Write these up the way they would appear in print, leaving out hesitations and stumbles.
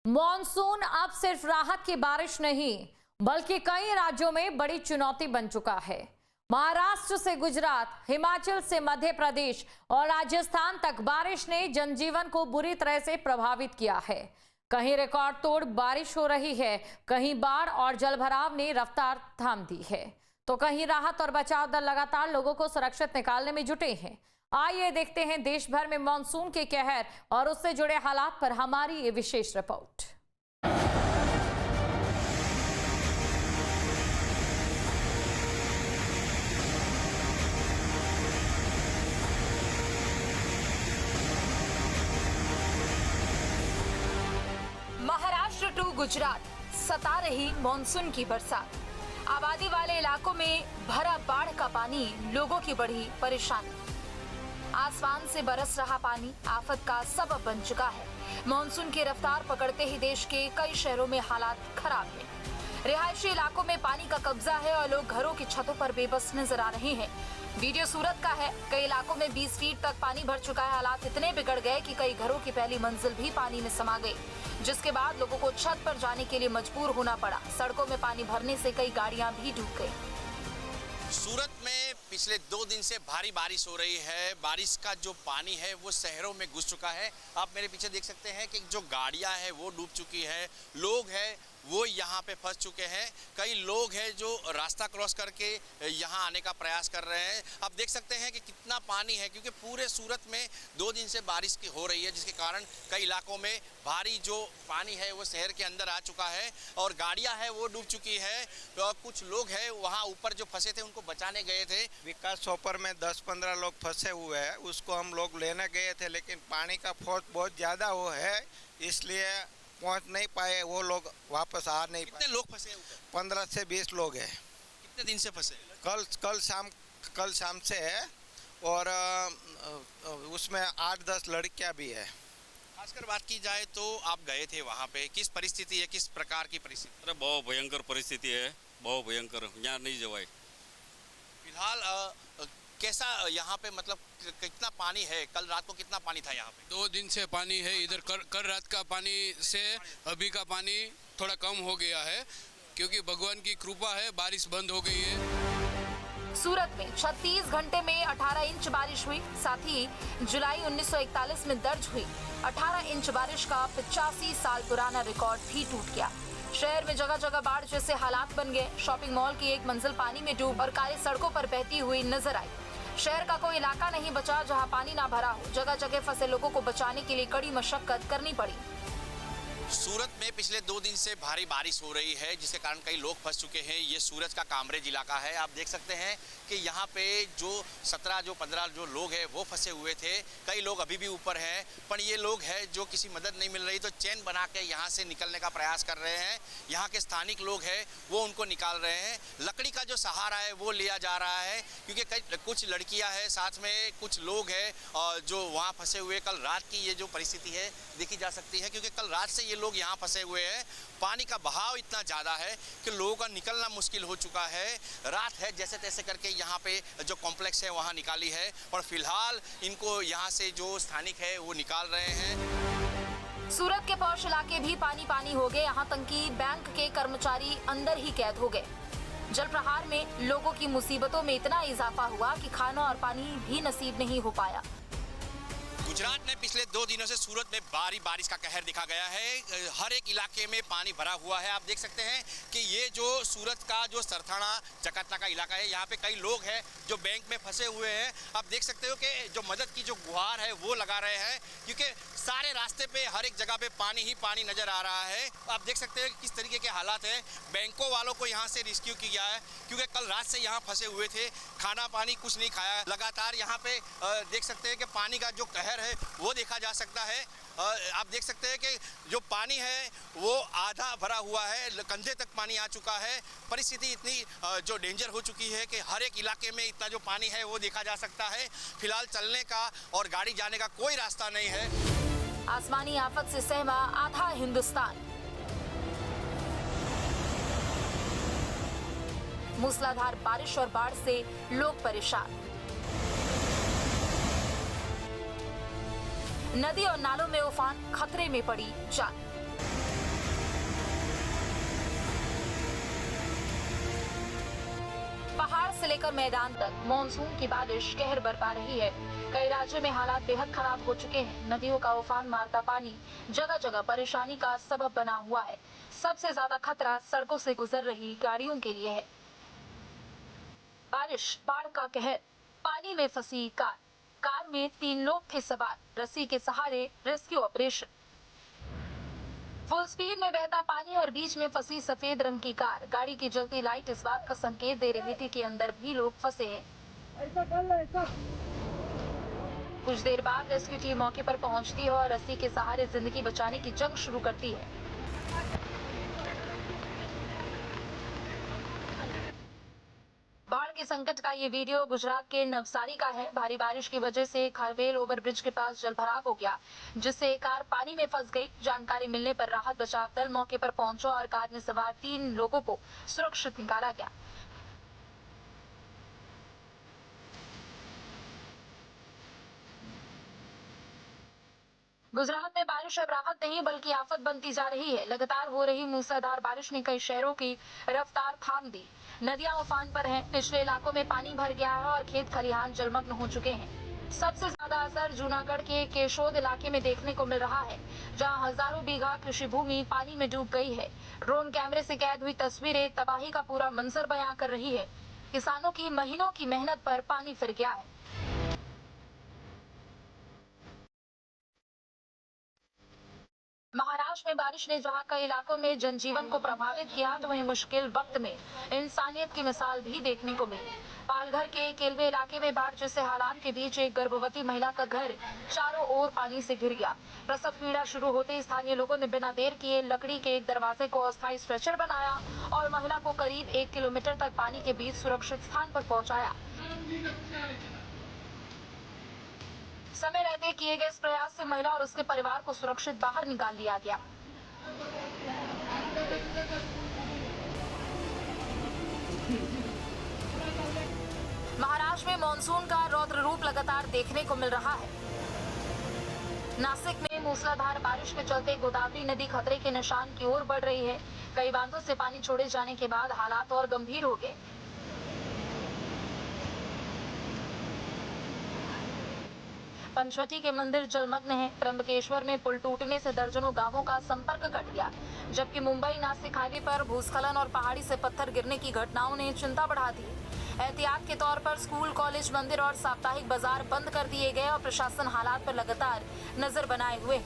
Monsoon अब सिर्फ राहत की बारिश नहीं बल्कि कई राज्यों में बड़ी चुनौती बन चुका है। महाराष्ट्र से गुजरात, हिमाचल से मध्य प्रदेश और राजस्थान तक बारिश ने जनजीवन को बुरी तरह से प्रभावित किया है। कहीं रिकॉर्ड तोड़ बारिश हो रही है, कहीं बाढ़ और जलभराव ने रफ्तार थाम दी है, तो कहीं राहत और बचाव दल लगातार लोगों को सुरक्षित निकालने में जुटे हैं। आइए देखते हैं देश भर में मॉनसून के कहर और उससे जुड़े हालात पर हमारी ये विशेष रिपोर्ट। महाराष्ट्र टू गुजरात सता रही मॉनसून की बरसात। आबादी वाले इलाकों में भरा बाढ़ का पानी लोगों की बढ़ी परेशानी। आसमान से बरस रहा पानी आफत का सबब बन चुका है। मॉनसून की रफ्तार पकड़ते ही देश के कई शहरों में हालात खराब हैं। रिहायशी इलाकों में पानी का कब्जा है और लोग घरों की छतों पर बेबस नजर आ रहे हैं। वीडियो सूरत का है। कई इलाकों में 20 फीट तक पानी भर चुका है। हालात इतने बिगड़ गए कि कई घरों की पहली मंजिल भी पानी में समा गई, जिसके बाद लोगों को छत पर जाने के लिए मजबूर होना पड़ा। सड़कों में पानी भरने से कई गाड़ियां भी डूब गई। सूरत में पिछले 2 दिन से भारी बारिश हो रही है। बारिश का जो पानी है वो शहरों में घुस चुका है। आप मेरे पीछे देख सकते हैं कि जो गाड़ियां हैं वो डूब चुकी है, लोग हैं वो यहाँ पे फंस चुके हैं। कई लोग हैं जो रास्ता क्रॉस करके यहाँ आने का प्रयास कर रहे हैं। आप देख सकते हैं कि कितना पानी है, क्योंकि पूरे सूरत में 2 दिन से बारिश की हो रही है, जिसके कारण कई इलाकों में भारी जो पानी है वो शहर के अंदर आ चुका है और गाड़ियां हैं वो डूब चुकी है। तो कुछ लोग हैं वहाँ ऊपर जो फंसे थे उनको बचाने गए थे। विकास चौपर में 10-15 लोग फंसे हुए हैं, उसको हम लोग लेने गए थे, लेकिन पानी का फोर्स बहुत ज़्यादा वो है, इसलिए पहुंच नहीं पाए। वो लोग वापस आ नहीं पाए। कितने लोग फंसे हैं? 15 से 20 लोग हैं। कितने दिन से फंसे? कल शाम से है और उसमें 8-10 लड़कियां भी है। खासकर बात की जाए तो आप गए थे वहाँ पे, किस परिस्थिति है, किस प्रकार की परिस्थिति? अरे बहुत भयंकर परिस्थिति है, बहुत भयंकर। यहाँ नहीं जवाए। फिलहाल कैसा यहाँ पे, मतलब कितना पानी है? कल रात को कितना पानी था यहाँ पे? 2 दिन से पानी है इधर। कल रात का पानी से अभी का पानी थोड़ा कम हो गया है, क्योंकि भगवान की कृपा है, बारिश बंद हो गई है। सूरत में 36 घंटे में 18 इंच बारिश हुई। साथ ही जुलाई 1941 में दर्ज हुई 18 इंच बारिश का 85 साल पुराना रिकॉर्ड भी टूट गया। शहर में जगह जगह बाढ़ जैसे हालात बन गए। शॉपिंग मॉल की एक मंजिल पानी में डूब और कारें सड़कों पर बहती हुई नजर आई। शहर का कोई इलाका नहीं बचा जहां पानी ना भरा हो। जगह जगह फंसे लोगों को बचाने के लिए कड़ी मशक्कत करनी पड़ी। सूरत में पिछले 2 दिन से भारी बारिश हो रही है, जिसके कारण कई लोग फंस चुके हैं। ये सूरत का कामरेज इलाका है। आप देख सकते हैं कि यहाँ पे जो 15 जो लोग हैं वो फंसे हुए थे। कई लोग अभी भी ऊपर हैं, पर ये लोग हैं जो किसी मदद नहीं मिल रही, तो चैन बना के यहाँ से निकलने का प्रयास कर रहे हैं। यहाँ के स्थानिक लोग हैं वो उनको निकाल रहे हैं। लकड़ी का जो सहारा है वो लिया जा रहा है, क्योंकि कुछ लड़कियाँ हैं, साथ में कुछ लोग हैं जो वहाँ फंसे हुए। कल रात की ये जो परिस्थिति है देखी जा सकती है, क्योंकि कल रात से ये लोग यहाँ फंसे हुए हैं। पानी का बहाव इतना ज़्यादा है कि लोगों का निकलना मुश्किल हो चुका है। रात है, जैसे तैसे करके यहाँ पे जो कॉम्प्लेक्स है वहाँ निकाली है और फिलहाल इनको यहाँ से जो स्थानिक है वो निकाल रहे हैं। सूरत के पौष इलाके भी पानी पानी हो गए। यहाँ तक कि बैंक के कर्मचारी अंदर ही कैद हो गए। जल प्रहार में लोगों की मुसीबतों में इतना इजाफा हुआ कि खाना और पानी भी नसीब नहीं हो पाया। गुजरात में पिछले 2 दिनों से सूरत में भारी बारिश का कहर दिखा गया है। हर एक इलाके में पानी भरा हुआ है। आप देख सकते हैं कि ये जो सूरत का जो सरथाना चकाता का इलाका है, यहाँ पे कई लोग हैं जो बैंक में फंसे हुए हैं। आप देख सकते हो कि जो मदद की जो गुहार है वो लगा रहे हैं, क्योंकि सारे रास्ते पे हर एक जगह पे पानी ही पानी नजर आ रहा है। आप देख सकते हो कि किस तरीके के हालात हैं। बैंकों वालों को यहाँ से रेस्क्यू किया है, क्योंकि कल रात से यहाँ फंसे हुए थे, खाना पानी कुछ नहीं खाया। लगातार यहाँ पे देख सकते हैं कि पानी का जो कहर है वो देखा जा सकता है। आप देख सकते हैं कि जो पानी है वो आधा भरा हुआ है, कंधे तक पानी आ चुका है। परिस्थिति इतनी जो डेंजर हो चुकी है कि हर एक इलाके में इतना जो पानी है वो देखा जा सकता है। फिलहाल चलने का और गाड़ी जाने का कोई रास्ता नहीं है। आसमानी आफत से सहमा आधा हिंदुस्तान। मूसलाधार बारिश और बाढ़ से लोग परेशान। नदी और नालों में उफान, खतरे में पड़ी जान। से लेकर मैदान तक मानसून की बारिश कहर बरपा रही है। कई राज्यों में हालात बेहद खराब हो चुके हैं। नदियों का उफान मारता पानी जगह जगह परेशानी का सबब बना हुआ है। सबसे ज्यादा खतरा सड़कों से गुजर रही गाड़ियों के लिए है। बारिश, बाढ़ का कहर, पानी में फंसी कार में 3 लोग थे सवार, रस्सी के सहारे रेस्क्यू ऑपरेशन। फुल स्पीड में बहता पानी और बीच में फंसी सफेद रंग की कार। गाड़ी की जलती लाइट इस बात का संकेत दे रही थी कि अंदर भी लोग फंसे हैं। कुछ देर बाद रेस्क्यू टीम मौके पर पहुंचती है और रस्सी के सहारे जिंदगी बचाने की जंग शुरू करती है। बाढ़ के संकट का ये वीडियो गुजरात के नवसारी का है। भारी बारिश की वजह से खारवेल ओवरब्रिज के पास जलभराव हो गया, जिससे कार पानी में फंस गई। जानकारी मिलने पर राहत बचाव दल मौके पर पहुंचा और कार में सवार 3 लोगों को सुरक्षित निकाला गया। गुजरात में बारिश अब राहत नहीं बल्कि आफत बनती जा रही है। लगातार हो रही मूसलाधार बारिश ने कई शहरों की रफ्तार थाम दी। नदियां उफान पर हैं, निचले इलाकों में पानी भर गया है और खेत खलिहान जलमग्न हो चुके हैं। सबसे ज्यादा असर जूनागढ़ के केशोद इलाके में देखने को मिल रहा है, जहां हजारों बीघा कृषि भूमि पानी में डूब गई है। ड्रोन कैमरे से कैद हुई तस्वीरें तबाही का पूरा मंजर बयां कर रही है। किसानों की महीनों की मेहनत पर पानी फिर गया है। महाराष्ट्र में बारिश ने जहां कई इलाकों में जनजीवन को प्रभावित किया, तो वहीं मुश्किल वक्त में इंसानियत की मिसाल भी देखने को मिली। पालघर के केलवे इलाके में बाढ़ जैसे हालात के बीच एक गर्भवती महिला का घर चारों ओर पानी से घिर गया। प्रसव पीड़ा शुरू होते स्थानीय लोगों ने बिना देर किए लकड़ी के एक दरवाजे को अस्थायी स्ट्रेचर बनाया और महिला को करीब 1 किलोमीटर तक पानी के बीच सुरक्षित स्थान पर पहुंचाया। समय रहते किए गए इस प्रयास से महिला और उसके परिवार को सुरक्षित बाहर निकाल लिया गया। महाराष्ट्र में मानसून का रौद्र रूप लगातार देखने को मिल रहा है। नासिक में मूसलाधार बारिश के चलते गोदावरी नदी खतरे के निशान की ओर बढ़ रही है। कई बांधों से पानी छोड़े जाने के बाद हालात और गंभीर हो गए। पंचवटी के मंदिर जलमग्न है। त्र्यंबकेश्वर में पुल टूटने से दर्जनों गांवों का संपर्क कट गया, जबकि मुंबई नासिक हाईवे पर भूस्खलन और पहाड़ी से पत्थर गिरने की घटनाओं ने चिंता बढ़ा दी। एहतियात के तौर पर स्कूल, कॉलेज, मंदिर और साप्ताहिक बाजार बंद कर दिए गए और प्रशासन हालात पर लगातार नजर बनाए हुए।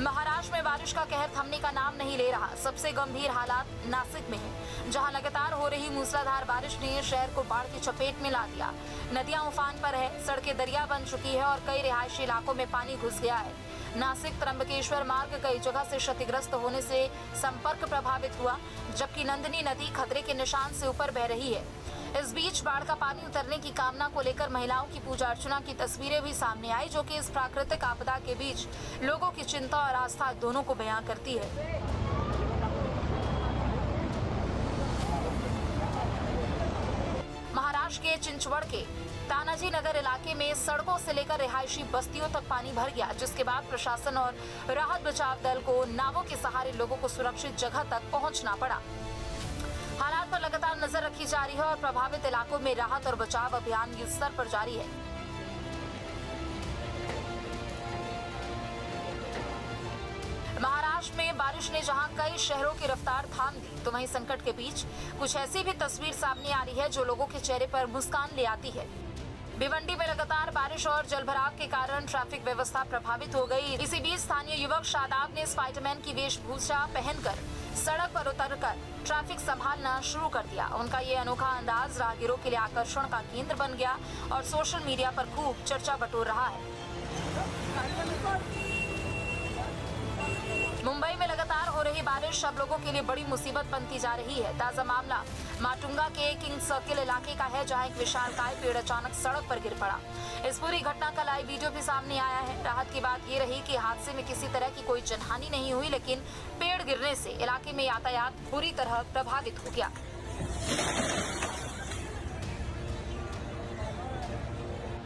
महाराष्ट्र में बारिश का कहर थमने का नाम नहीं ले रहा। सबसे गंभीर हालात नासिक में है, जहां लगातार हो रही मूसलाधार बारिश ने शहर को बाढ़ की चपेट में ला दिया। नदियां उफान पर है, सड़कें दरिया बन चुकी है और कई रिहायशी इलाकों में पानी घुस गया है। नासिक त्र्यंबकेश्वर मार्ग कई जगह से क्षतिग्रस्त होने से संपर्क प्रभावित हुआ, जबकि नंदिनी नदी खतरे के निशान से ऊपर बह रही है। इस बीच बाढ़ का पानी उतरने की कामना को लेकर महिलाओं की पूजा अर्चना की तस्वीरें भी सामने आई, जो कि इस प्राकृतिक आपदा के बीच लोगों की चिंता और आस्था दोनों को बयां करती है। महाराष्ट्र के चिंचवड़ के तानाजी नगर इलाके में सड़कों से लेकर रिहायशी बस्तियों तक पानी भर गया, जिसके बाद प्रशासन और राहत बचाव दल को नावों के सहारे लोगों को सुरक्षित जगह तक पहुंचना पड़ा। हालात पर लगातार नजर रखी जा रही है और प्रभावित इलाकों में राहत और बचाव अभियान युद्ध स्तर पर जारी है। महाराष्ट्र में बारिश ने जहां कई शहरों की रफ्तार थाम दी, तो वहीं संकट के बीच कुछ ऐसी भी तस्वीर सामने आ रही है जो लोगों के चेहरे पर मुस्कान ले आती है। भिवंडी में लगातार बारिश और जलभराव के कारण ट्रैफिक व्यवस्था प्रभावित हो गई। इसी बीच स्थानीय युवक शादाब ने स्पाइडरमैन की वेशभूषा पहनकर सड़क पर उतरकर ट्रैफिक संभालना शुरू कर दिया। उनका ये अनोखा अंदाज राहगीरों के लिए आकर्षण का केंद्र बन गया और सोशल मीडिया पर खूब चर्चा बटोर रहा है। मुंबई में लगातार हो रही बारिश अब लोगों के लिए बड़ी मुसीबत बनती जा रही है। ताजा मामला माटुंगा के किंग सर्किल इलाके का है, जहां एक विशालकाय पेड़ अचानक सड़क पर गिर पड़ा। इस पूरी घटना का लाइव वीडियो भी सामने आया है। राहत की बात ये रही कि हादसे में किसी तरह की कोई जनहानि नहीं हुई, लेकिन पेड़ गिरने से इलाके में यातायात बुरी तरह प्रभावित हो गया।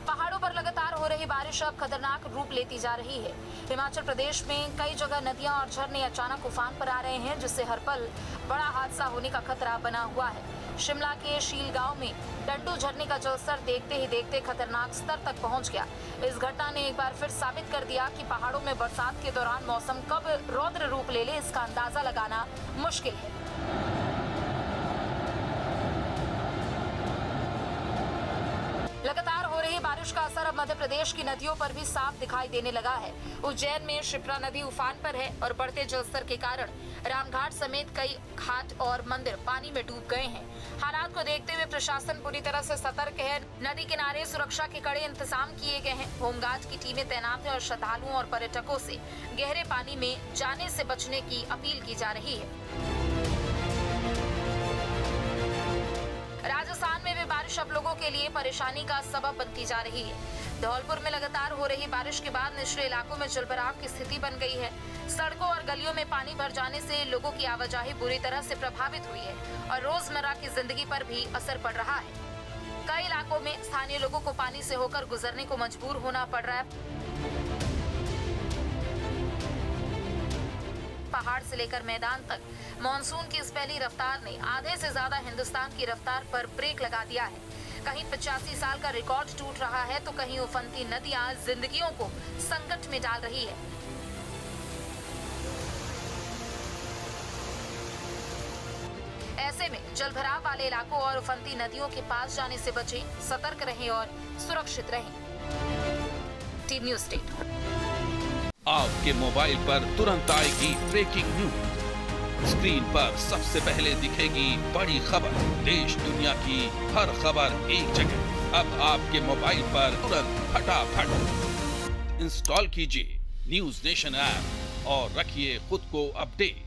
पहाड़ों पर लगातार हो रही बारिश अब खतरनाक रूप लेती जा रही है। हिमाचल प्रदेश में कई जगह नदियां और झरने अचानक उफान पर आ रहे हैं, जिससे हर पल बड़ा हादसा होने का खतरा बना हुआ है। शिमला के शील गांव में डंडू झरने का जलस्तर देखते ही देखते खतरनाक स्तर तक पहुंच गया। इस घटना ने एक बार फिर साबित कर दिया कि पहाड़ों में बरसात के दौरान मौसम कब रौद्र रूप ले ले, इसका अंदाजा लगाना मुश्किल है। लगातार हो रही बारिश का असर अब मध्य प्रदेश की नदियों पर भी साफ दिखाई देने लगा है। उज्जैन में शिप्रा नदी उफान पर है और बढ़ते जलस्तर के कारण रामघाट समेत कई घाट और मंदिर पानी में डूब गए हैं। हालात को देखते हुए प्रशासन पूरी तरह से सतर्क है। नदी किनारे सुरक्षा के कड़े इंतजाम किए गए हैं। होमगार्ड की टीमें तैनात है और श्रद्धालुओं और पर्यटकों से गहरे पानी में जाने से बचने की अपील की जा रही है। राजस्थान में भी बारिश अब लोगों के लिए परेशानी का सबब बनती जा रही है। धौलपुर में लगातार हो रही बारिश के बाद निचले इलाकों में जलभराव की स्थिति बन गई है। सड़कों और गलियों में पानी भर जाने से लोगों की आवाजाही बुरी तरह से प्रभावित हुई है और रोजमर्रा की जिंदगी पर भी असर पड़ रहा है। कई इलाकों में स्थानीय लोगों को पानी से होकर गुजरने को मजबूर होना पड़ रहा है। पहाड़ से लेकर मैदान तक मॉनसून की इस पहली रफ्तार ने आधे से ज्यादा हिंदुस्तान की रफ्तार पर ब्रेक लगा दिया है। कहीं 85 साल का रिकॉर्ड टूट रहा है तो कहीं उफनती नदियां जिंदगियों को संकट में डाल रही है। ऐसे में जलभराव वाले इलाकों और उफनती नदियों के पास जाने से बचें, सतर्क रहें और सुरक्षित रहें। Team news state. आपके मोबाइल पर तुरंत आएगी ब्रेकिंग न्यूज। स्क्रीन पर सबसे पहले दिखेगी बड़ी खबर। देश दुनिया की हर खबर एक जगह। अब आपके मोबाइल पर तुरंत फटाफट इंस्टॉल कीजिए न्यूज़ नेशन ऐप और रखिए खुद को अपडेट।